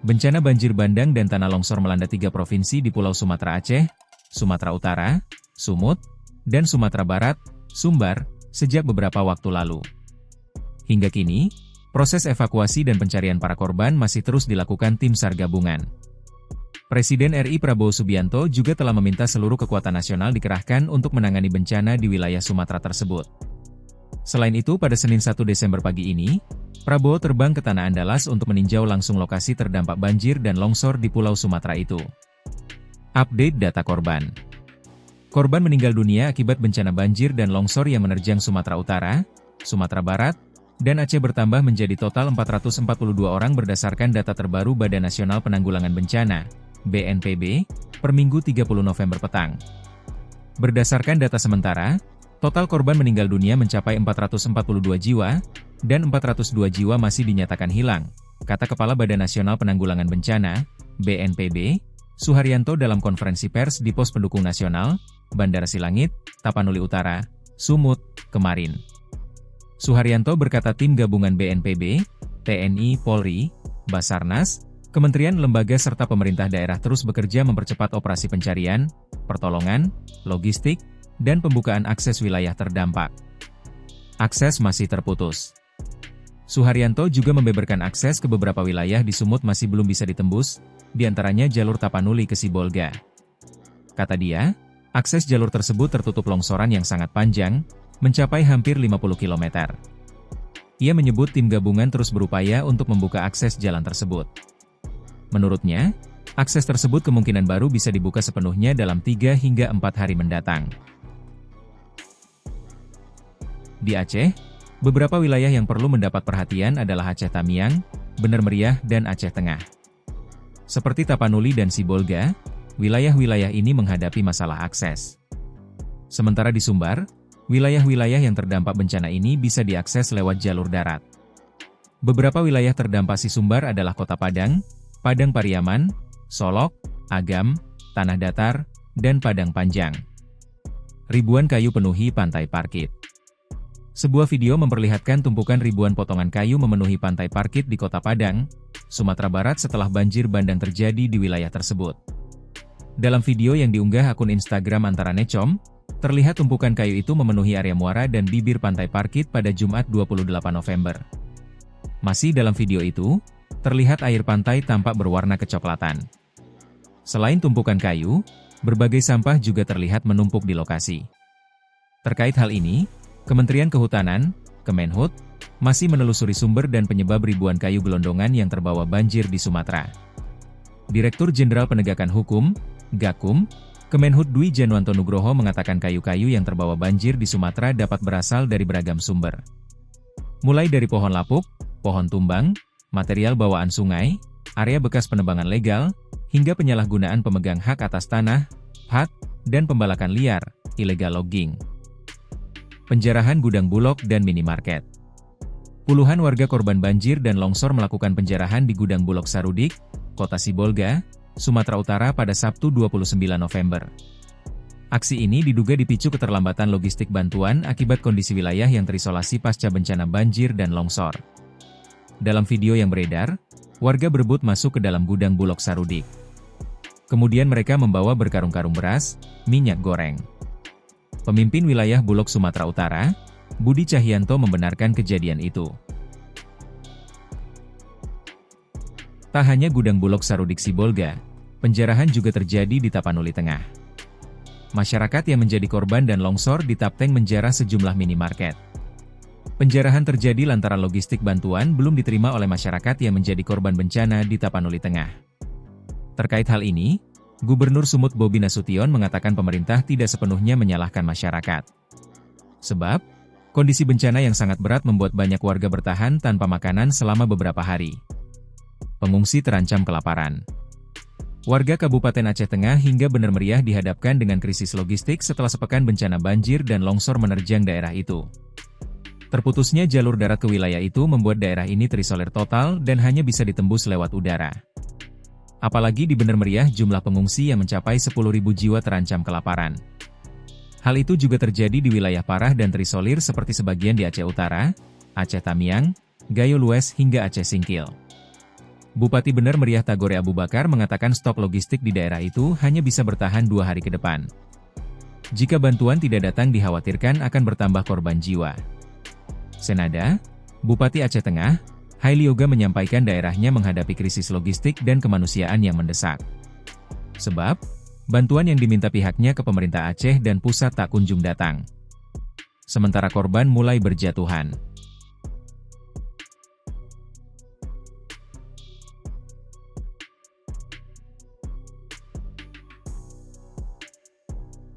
Bencana banjir bandang dan tanah longsor melanda 3 provinsi di Pulau Sumatera Aceh, Sumatera Utara, Sumut, dan Sumatera Barat, Sumbar, sejak beberapa waktu lalu. Hingga kini, proses evakuasi dan pencarian para korban masih terus dilakukan tim SAR gabungan. Presiden RI Prabowo Subianto juga telah meminta seluruh kekuatan nasional dikerahkan untuk menangani bencana di wilayah Sumatera tersebut. Selain itu, pada Senin 1 Desember pagi ini, Prabowo terbang ke Tanah Andalas untuk meninjau langsung lokasi terdampak banjir dan longsor di Pulau Sumatera itu. Update data korban. Korban meninggal dunia akibat bencana banjir dan longsor yang menerjang Sumatera Utara, Sumatera Barat, dan Aceh bertambah menjadi total 442 orang berdasarkan data terbaru Badan Nasional Penanggulangan Bencana, BNPB, per Minggu 30 November petang. Berdasarkan data sementara, total korban meninggal dunia mencapai 442 jiwa, dan 402 jiwa masih dinyatakan hilang, kata Kepala Badan Nasional Penanggulangan Bencana, BNPB, Suharyanto dalam konferensi pers di Pos Pendukung Nasional, Bandara Silangit, Tapanuli Utara, Sumut, kemarin. Suharyanto berkata tim gabungan BNPB, TNI, Polri, Basarnas, Kementerian Lembaga serta pemerintah daerah terus bekerja mempercepat operasi pencarian, pertolongan, logistik, dan pembukaan akses wilayah terdampak. Akses masih terputus. Suharyanto juga membeberkan akses ke beberapa wilayah di Sumut masih belum bisa ditembus, di antaranya jalur Tapanuli ke Sibolga. Kata dia, akses jalur tersebut tertutup longsoran yang sangat panjang, mencapai hampir 50 km. Ia menyebut tim gabungan terus berupaya untuk membuka akses jalan tersebut. Menurutnya, akses tersebut kemungkinan baru bisa dibuka sepenuhnya dalam 3 hingga 4 hari mendatang. Di Aceh, beberapa wilayah yang perlu mendapat perhatian adalah Aceh Tamiang, Bener Meriah, dan Aceh Tengah. Seperti Tapanuli dan Sibolga, wilayah-wilayah ini menghadapi masalah akses. Sementara di Sumbar, wilayah-wilayah yang terdampak bencana ini bisa diakses lewat jalur darat. Beberapa wilayah terdampak Sumbar adalah Kota Padang, Padang Pariaman, Solok, Agam, Tanah Datar, dan Padang Panjang. Ribuan kayu penuhi pantai Parkit. Sebuah video memperlihatkan tumpukan ribuan potongan kayu memenuhi pantai Parkit di Kota Padang, Sumatera Barat setelah banjir bandang terjadi di wilayah tersebut. Dalam video yang diunggah akun Instagram Antara Necom, terlihat tumpukan kayu itu memenuhi area muara dan bibir pantai Parkit pada Jumat 28 November. Masih dalam video itu, terlihat air pantai tampak berwarna kecoklatan. Selain tumpukan kayu, berbagai sampah juga terlihat menumpuk di lokasi. Terkait hal ini, Kementerian Kehutanan, Kemenhut, masih menelusuri sumber dan penyebab ribuan kayu gelondongan yang terbawa banjir di Sumatera. Direktur Jenderal Penegakan Hukum, Gakum, Kemenhut Dwi Janwanto Nugroho mengatakan kayu-kayu yang terbawa banjir di Sumatera dapat berasal dari beragam sumber. Mulai dari pohon lapuk, pohon tumbang, material bawaan sungai, area bekas penebangan legal, hingga penyalahgunaan pemegang hak atas tanah, HAT, dan pembalakan liar, illegal logging. Penjarahan gudang Bulog dan minimarket. Puluhan warga korban banjir dan longsor melakukan penjarahan di gudang Bulog Sarudik, Kota Sibolga, Sumatera Utara pada Sabtu 29 November. Aksi ini diduga dipicu keterlambatan logistik bantuan akibat kondisi wilayah yang terisolasi pasca bencana banjir dan longsor. Dalam video yang beredar, warga berebut masuk ke dalam gudang Bulog Sarudik. Kemudian mereka membawa berkarung-karung beras, minyak goreng. Pemimpin wilayah Bulog Sumatera Utara, Budi Cahyanto membenarkan kejadian itu. Tak hanya gudang Bulog Sarudik Sibolga, penjarahan juga terjadi di Tapanuli Tengah. Masyarakat yang menjadi korban dan longsor di Tapteng menjarah sejumlah minimarket. Penjarahan terjadi lantaran logistik bantuan belum diterima oleh masyarakat yang menjadi korban bencana di Tapanuli Tengah. Terkait hal ini, Gubernur Sumut Bobi Nasution mengatakan pemerintah tidak sepenuhnya menyalahkan masyarakat. Sebab, kondisi bencana yang sangat berat membuat banyak warga bertahan tanpa makanan selama beberapa hari. Pengungsi terancam kelaparan. Warga Kabupaten Aceh Tengah hingga Bener Meriah dihadapkan dengan krisis logistik setelah sepekan bencana banjir dan longsor menerjang daerah itu. Terputusnya jalur darat ke wilayah itu membuat daerah ini terisolir total dan hanya bisa ditembus lewat udara. Apalagi di Bener Meriah jumlah pengungsi yang mencapai 10.000 jiwa terancam kelaparan. Hal itu juga terjadi di wilayah parah dan terisolir seperti sebagian di Aceh Utara, Aceh Tamiang, Gayo Lues hingga Aceh Singkil. Bupati Bener Meriah Tagore Abu Bakar mengatakan stok logistik di daerah itu hanya bisa bertahan 2 hari ke depan. Jika bantuan tidak datang dikhawatirkan akan bertambah korban jiwa. Senada, Bupati Aceh Tengah, Haili Yoga menyampaikan daerahnya menghadapi krisis logistik dan kemanusiaan yang mendesak. Sebab, bantuan yang diminta pihaknya ke pemerintah Aceh dan pusat tak kunjung datang. Sementara korban mulai berjatuhan.